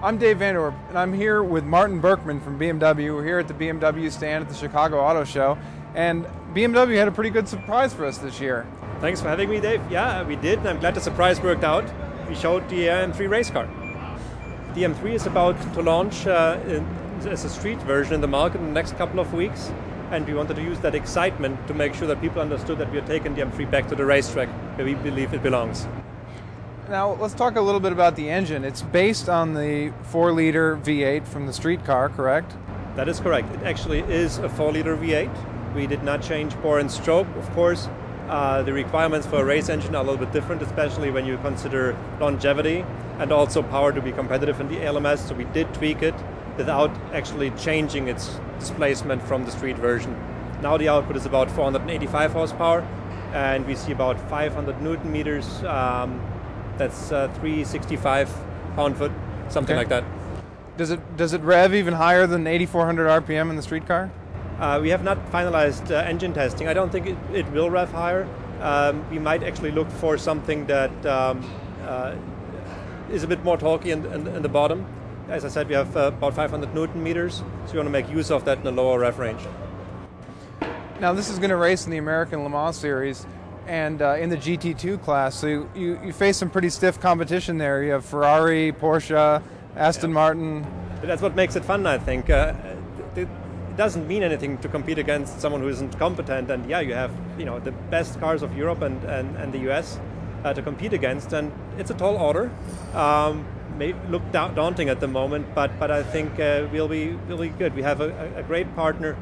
I'm Dave Vanderwerp, and I'm here with Martin Berkman from BMW. We're here at the BMW stand at the Chicago Auto Show, and BMW had a pretty good surprise for us this year. Thanks for having me, Dave. Yeah, we did, and I'm glad the surprise worked out. We showed the M3 race car. The M3 is about to launch as a street version in the market in the next couple of weeks, and we wanted to use that excitement to make sure that people understood that we are taking the M3 back to the racetrack where we believe it belongs. Now, let's talk a little bit about the engine. It's based on the 4-liter V8 from the street car, correct? That is correct. It actually is a 4-liter V8. We did not change bore and stroke. Of course, the requirements for a race engine are a little bit different, especially when you consider longevity and also power to be competitive in the LMS. So we did tweak it without actually changing its displacement from the street version. Now the output is about 485 horsepower, and we see about 500 Newton meters. That's 365 pound-foot, something like that. Does it rev even higher than 8,400 RPM in the street car? We have not finalized engine testing. I don't think it will rev higher. We might actually look for something that is a bit more torquey in the bottom. As I said, we have about 500 Newton meters, so we want to make use of that in a lower rev range. Now, this is going to race in the American Le Mans Series and in the GT2 class, so you face some pretty stiff competition there. You have Ferrari, Porsche, Aston Martin. That's what makes it fun, I think. It doesn't mean anything to compete against someone who isn't competent, and yeah, you have the best cars of Europe and the US to compete against, and it's a tall order. May look daunting at the moment, but I think we'll be really good. We have a great partner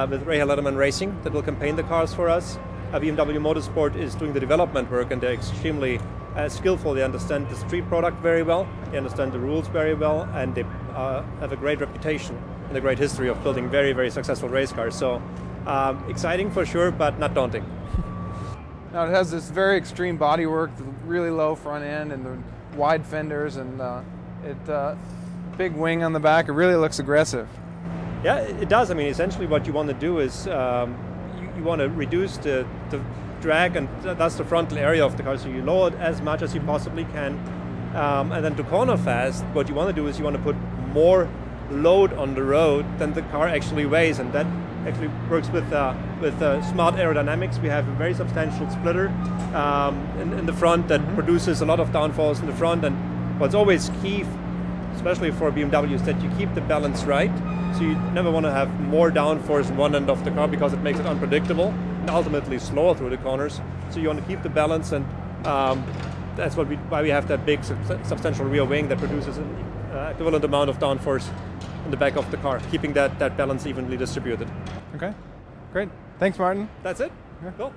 with Ray Letterman Racing that will campaign the cars for us. BMW Motorsport is doing the development work, and they're extremely skillful. They understand the street product very well, they understand the rules very well, and they have a great reputation and a great history of building very, very successful race cars. So exciting for sure, but not daunting. Now, it has this very extreme bodywork, the really low front end and the wide fenders, and big wing on the back. It really looks aggressive. Yeah, it does. I mean, essentially what you want to do is you want to reduce the drag, and that's the frontal area of the car, so you lower it as much as you possibly can. And then to corner fast, what you want to do is you want to put more load on the road than the car actually weighs, and that actually works with smart aerodynamics. We have a very substantial splitter in the front that produces a lot of downforce in the front, and what's always key, especially for BMW, is that you keep the balance right. So you never want to have more downforce in one end of the car because it makes it unpredictable and ultimately slower through the corners. So you want to keep the balance, and that's why we have that big substantial rear wing that produces an equivalent amount of downforce in the back of the car, keeping that balance evenly distributed. Okay, great. Thanks, Martin. That's it? Yeah. Cool.